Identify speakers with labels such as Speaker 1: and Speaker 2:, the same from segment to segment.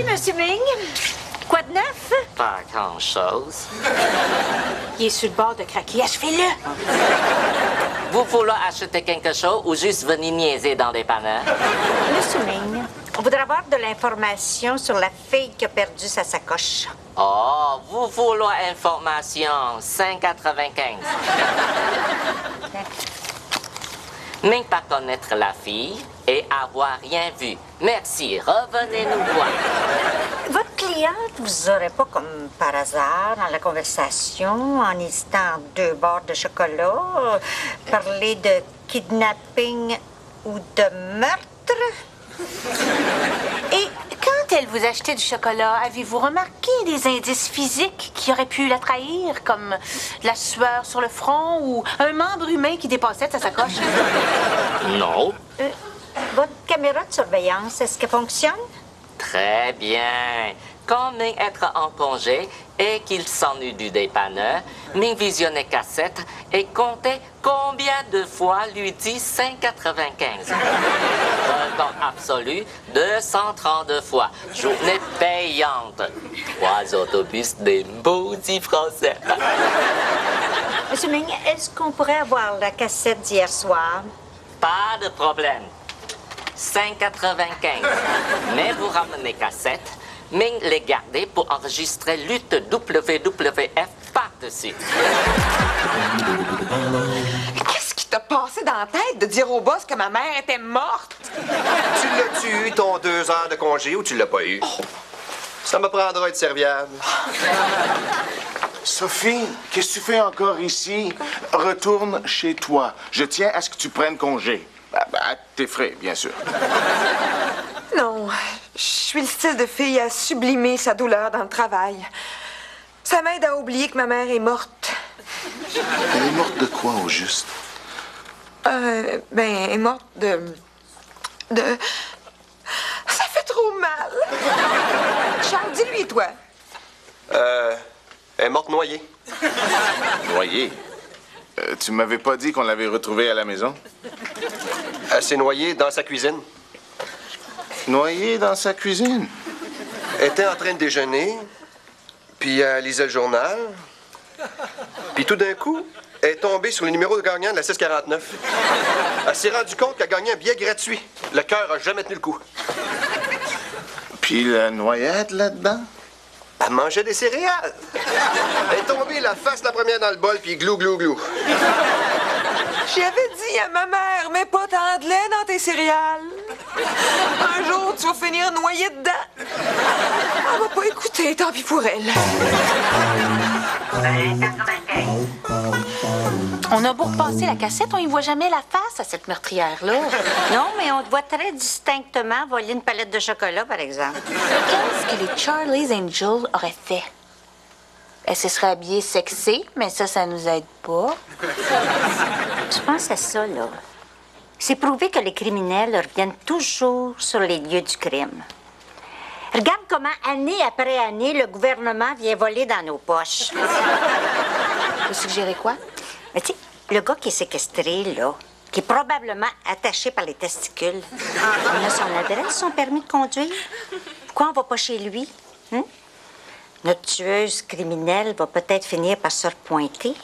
Speaker 1: Monsieur Ming. Quoi de neuf?
Speaker 2: Pas grand-chose.
Speaker 1: Il est sur le bord de craquer. Achevez-le.
Speaker 2: Vous voulez acheter quelque chose ou juste venir niaiser dans des dépanneurs?
Speaker 1: Monsieur Ming, on voudrait avoir de l'information sur la fille qui a perdu sa sacoche.
Speaker 2: Oh, vous voulez information 5,95. Mais pas connaître la fille et avoir rien vu. Merci, revenez nous voir.
Speaker 1: Votre cliente vous aurait pas, comme par hasard, dans la conversation, en hésitant entre deux barres de chocolat, parlé de kidnapping ou de meurtre? Et quand elle vous achetait du chocolat, avez-vous remarqué des indices physiques qui auraient pu la trahir, comme de la sueur sur le front ou un membre humain qui dépassait de sa sacoche?
Speaker 2: Non.
Speaker 1: Votre caméra de surveillance, est-ce qu'elle fonctionne?
Speaker 2: Très bien. Quand Ming être en congé et qu'il s'ennuie du dépanneur, Ming visionnait cassette et comptait combien de fois lui dit 5,95. Record absolu, 232 fois. Journée payante. 3 autobus des maudits Français.
Speaker 1: Monsieur Ming, est-ce qu'on pourrait avoir la cassette d'hier soir?
Speaker 2: Pas de problème. 5,95. Mais vous ramenez cassette, Ming les gardez pour enregistrer lutte WWF par-dessus.
Speaker 3: Qu'est-ce qui t'a passé dans la tête de dire au boss que ma mère était morte?
Speaker 4: Tu l'as-tu eu, ton 2 heures de congé, ou tu l'as pas eu? Ça me prendra être serviable.
Speaker 5: Sophie, qu'est-ce que tu fais encore ici? Retourne chez toi. Je tiens à ce que tu prennes congé. À tes frais, bien sûr.
Speaker 3: Non, je suis le style de fille à sublimer sa douleur dans le travail. Ça m'aide à oublier que ma mère est morte.
Speaker 5: Elle est morte de quoi, au juste?
Speaker 3: Elle est morte de... Ça fait trop mal. Charles, dis-lui, toi.
Speaker 4: Elle est morte noyée.
Speaker 5: Noyée? Tu m'avais pas dit qu'on l'avait retrouvée à la maison?
Speaker 4: Elle s'est noyée dans sa cuisine.
Speaker 5: Noyée dans sa cuisine?
Speaker 4: Elle était en train de déjeuner, puis elle lisait le journal. Puis tout d'un coup, elle est tombée sur le numéro de gagnant de la 649. Elle s'est rendue compte qu'elle gagnait un billet gratuit. Le cœur a jamais tenu le coup.
Speaker 5: Puis la noyade là-dedans?
Speaker 4: Elle mangeait des céréales. Elle est tombée la face la première dans le bol, puis glou, glou, glou.
Speaker 3: J'avais dit à ma mère, mets pas tant de lait dans tes céréales. Un jour, tu vas finir noyé dedans. Elle va pas écouter, tant pis pour elle.
Speaker 1: On a beau repasser la cassette, on y voit jamais la face à cette meurtrière-là. Non, mais on te voit très distinctement voler une palette de chocolat, par exemple. Qu'est-ce que les Charlie's Angels auraient fait? Elle se serait habillée sexy, mais ça nous aide pas. Je pense à ça, là. C'est prouvé que les criminels reviennent toujours sur les lieux du crime. Regarde comment, année après année, le gouvernement vient voler dans nos poches. Vous suggérez quoi? Mais tu sais, le gars qui est séquestré, là, qui est probablement attaché par les testicules, on a son adresse, son permis de conduire. Pourquoi on va pas chez lui? Hein? Notre tueuse criminelle va peut-être finir par se repointer.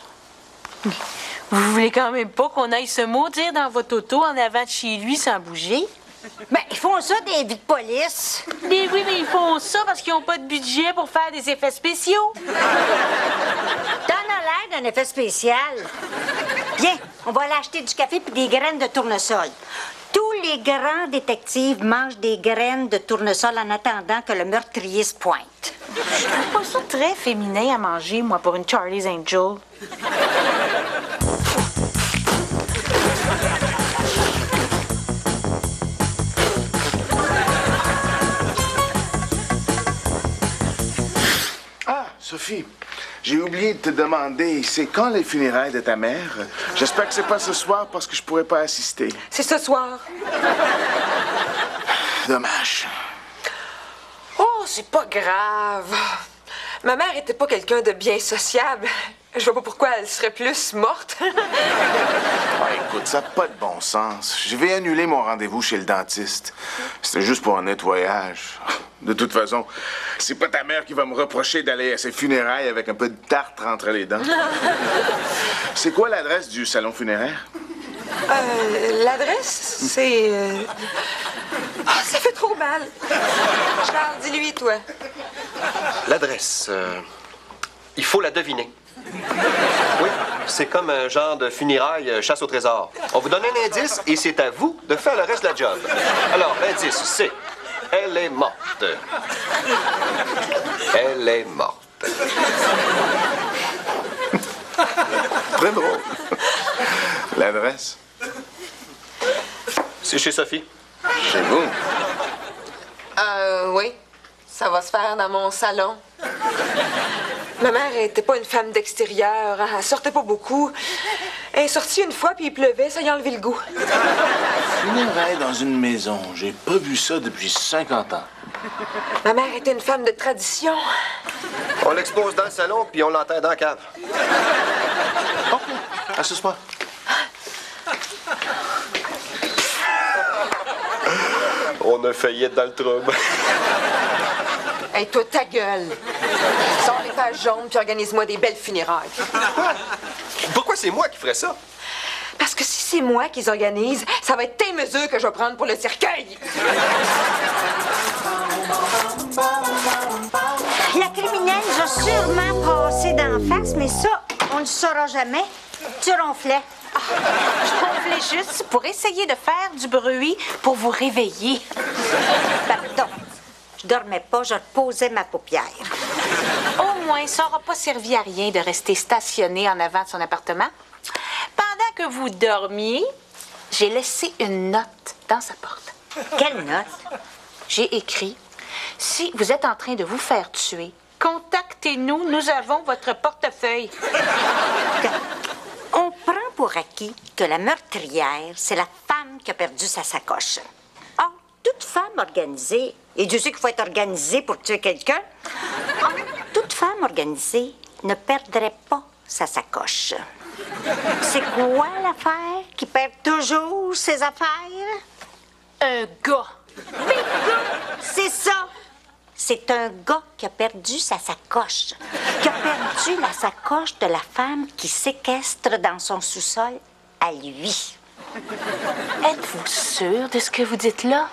Speaker 6: Vous voulez quand même pas qu'on aille se maudire dans votre auto en avant de chez lui sans bouger?
Speaker 1: Ben, ils font ça des vies de police.
Speaker 6: Mais oui, mais ils font ça parce qu'ils n'ont pas de budget pour faire des effets spéciaux.
Speaker 1: T'en as l'air d'un effet spécial. Viens, on va aller acheter du café puis des graines de tournesol. Tous les grands détectives mangent des graines de tournesol en attendant que le meurtrier se pointe.
Speaker 6: Je trouve pas ça très féminin à manger, moi, pour une Charlie's Angel.
Speaker 5: Sophie, j'ai oublié de te demander, c'est quand les funérailles de ta mère? J'espère que c'est pas ce soir parce que je pourrais pas assister.
Speaker 3: C'est ce soir.
Speaker 5: Dommage.
Speaker 3: Oh, c'est pas grave. Ma mère était pas quelqu'un de bien sociable. Je vois pas pourquoi elle serait plus morte.
Speaker 5: Écoute, ça n'a pas de bon sens. Je vais annuler mon rendez-vous chez le dentiste. C'était juste pour un nettoyage. De toute façon, c'est pas ta mère qui va me reprocher d'aller à ses funérailles avec un peu de tartre entre les dents. C'est quoi l'adresse du salon funéraire?
Speaker 3: L'adresse, c'est... Ah, ça fait trop mal. Charles, dis-lui, toi.
Speaker 4: L'adresse, il faut la deviner. Oui, c'est comme un genre de funérailles chasse au trésor. On vous donne un indice et c'est à vous de faire le reste de la job. Alors, l'indice, c'est... Elle est morte. Elle est morte.
Speaker 5: Très drôle. L'adresse?
Speaker 4: C'est chez Sophie.
Speaker 5: Chez vous?
Speaker 3: Oui. Ça va se faire dans mon salon. Ma mère était pas une femme d'extérieur. Elle sortait pas beaucoup. Elle est sortie une fois, puis il pleuvait, ça y a enlevé le goût.
Speaker 5: Funérailles dans une maison. J'ai pas vu ça depuis 50 ans.
Speaker 3: Ma mère était une femme de tradition.
Speaker 4: On l'expose dans le salon, puis on l'enterre dans la cave.
Speaker 5: OK. À ce soir.
Speaker 4: On a failli être dans le trouble.
Speaker 3: Hey, toi, ta gueule. Sors les pages jaunes, puis organise-moi des belles funérailles.
Speaker 4: Pourquoi c'est moi qui ferais ça?
Speaker 3: Parce que si c'est moi qui les organise, ça va être tes mesures que je vais prendre pour le cercueil.
Speaker 1: La criminelle a sûrement passé d'en face, mais ça, on ne le saura jamais. Tu ronflais.
Speaker 6: Je ronflais juste pour essayer de faire du bruit pour vous réveiller.
Speaker 1: Pardon. Je dormais pas, je reposais ma paupière.
Speaker 6: Au moins, ça n'aura pas servi à rien de rester stationné en avant de son appartement. Pendant que vous dormiez, j'ai laissé une note dans sa porte.
Speaker 1: Quelle note?
Speaker 6: J'ai écrit « Si vous êtes en train de vous faire tuer, contactez-nous, nous avons votre portefeuille. »
Speaker 1: On prend pour acquis que la meurtrière, c'est la femme qui a perdu sa sacoche. Or, toute femme organisée, et Dieu sait qu'il faut être organisé pour tuer quelqu'un, or, toute femme organisée ne perdrait pas sa sacoche. C'est quoi l'affaire qui perd toujours ses affaires?
Speaker 6: Un gars.
Speaker 1: C'est ça! C'est un gars qui a perdu sa sacoche. Qui a perdu la sacoche de la femme qui séquestre dans son sous-sol à lui.
Speaker 6: Êtes-vous sûr de ce que vous dites là?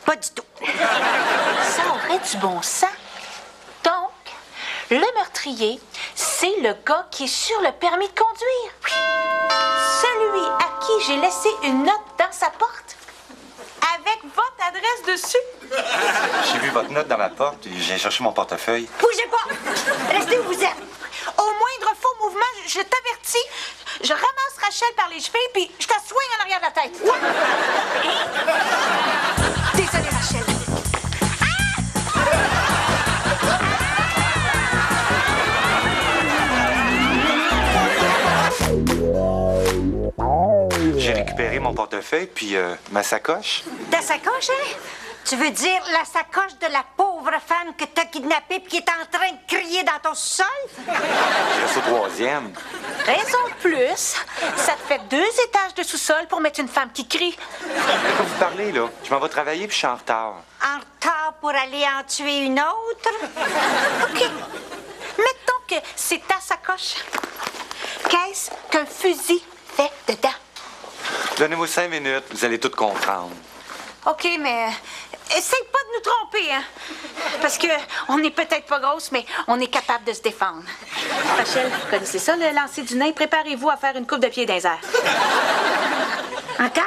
Speaker 1: Pas du tout.
Speaker 6: Ça aurait du bon sens. Donc, le meurtrier, c'est le gars qui est sur le permis de conduire. Celui à qui j'ai laissé une note dans sa porte. Avec votre adresse dessus.
Speaker 7: J'ai vu votre note dans ma porte et j'ai cherché mon portefeuille.
Speaker 1: Bougez pas! Restez où vous êtes.
Speaker 6: Au moindre faux mouvement, je t'avertis. Je ramasse Rachel par les cheveux puis je te soigne en arrière de la tête.
Speaker 1: Désolée, Rachel.
Speaker 7: J'ai récupéré mon portefeuille puis ma sacoche.
Speaker 1: Ta sacoche, hein? Tu veux dire la sacoche de la pauvre femme que t'as kidnappée puis qui est en train de crier dans ton sol?
Speaker 7: Je reste au troisième.
Speaker 6: Raison de plus, ça te fait 2 étages de sous-sol pour mettre une femme qui crie.
Speaker 7: De quoi vous parlez, là? Je m'en vais travailler puis je suis en retard.
Speaker 1: En retard pour aller en tuer une autre?
Speaker 6: OK. Mettons que c'est ta sacoche. Qu'est-ce qu'un fusil fait dedans?
Speaker 7: Donnez-moi 5 minutes, vous allez tout comprendre.
Speaker 6: OK, mais essaye pas de nous tromper, hein? Parce que on n'est peut-être pas grosse, mais on est capable de se défendre. Rachel, vous connaissez ça, le lancer du nain? Préparez-vous à faire une coupe de pied dans les airs.
Speaker 1: Encore?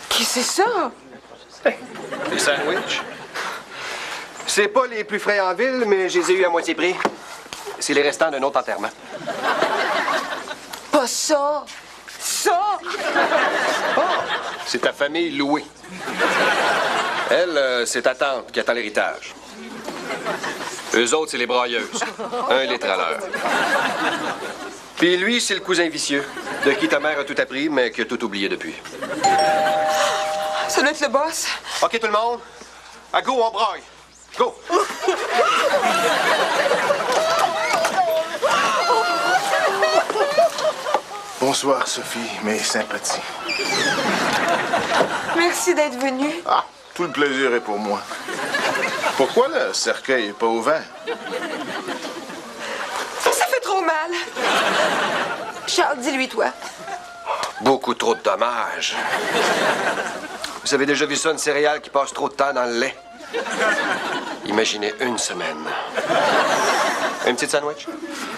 Speaker 3: Qu'est-ce que c'est ça?
Speaker 4: Des sandwichs. C'est pas les plus frais en ville, mais je les ai eus à moitié prix. C'est les restants d'un autre enterrement.
Speaker 3: Pas ça! Ça!
Speaker 4: C'est ta famille louée. Elle, c'est ta tante qui attend l'héritage. Eux autres, c'est les brailleuses. 1 litre à l'heure. Puis lui, c'est le cousin vicieux, de qui ta mère a tout appris, mais qui a tout oublié depuis.
Speaker 3: Ça doit être le boss.
Speaker 4: OK, tout le monde? À go, on braille. Go!
Speaker 5: Bonsoir, Sophie, mes sympathies.
Speaker 3: Merci d'être venu.
Speaker 5: Ah, tout le plaisir est pour moi. Pourquoi le cercueil n'est pas ouvert?
Speaker 3: Ça fait trop mal. Charles, dis-lui, toi.
Speaker 4: Beaucoup trop de dommages. Vous avez déjà vu ça, une céréale qui passe trop de temps dans le lait? Imaginez une semaine. Un petit sandwich?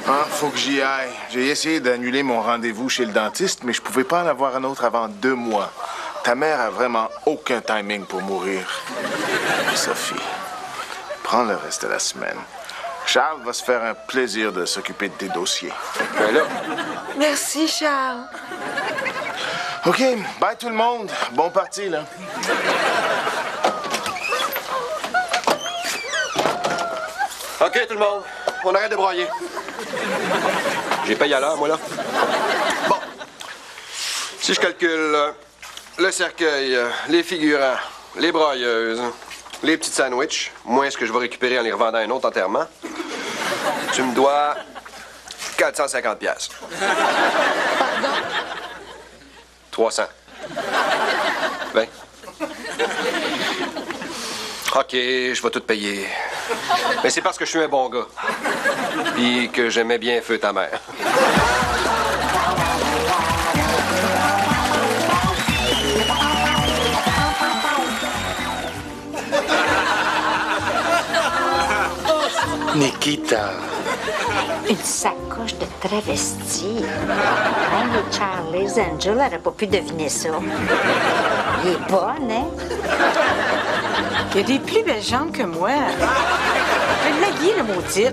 Speaker 5: Ah, faut que j'y aille. J'ai essayé d'annuler mon rendez-vous chez le dentiste, mais je pouvais pas en avoir un autre avant 2 mois. Ta mère a vraiment aucun timing pour mourir. Sophie, prends le reste de la semaine. Charles va se faire un plaisir de s'occuper de tes dossiers.
Speaker 4: Ben là,
Speaker 3: Merci, Charles.
Speaker 5: OK, bye tout le monde. Bon parti, là.
Speaker 4: OK, tout le monde. On arrête de broyer. J'ai payé à l'heure, moi, là. Bon. Si je calcule le cercueil, les figurants, les broyeuses, les petits sandwichs, moins ce que je vais récupérer en les revendant à un autre enterrement, tu me dois 450 piastres.
Speaker 3: Pardon?
Speaker 4: 300. Ben. OK, je vais tout payer. Mais c'est parce que je suis un bon gars. Puis que j'aimais bien feu ta mère.
Speaker 5: Nikita.
Speaker 1: Une sacoche de travesti. Hein, le Charlie's Angel n'aurait pas pu deviner ça. Il est bonne, hein?
Speaker 6: Il a des plus belles jambes que moi. Je vais l'haïr, le maudit.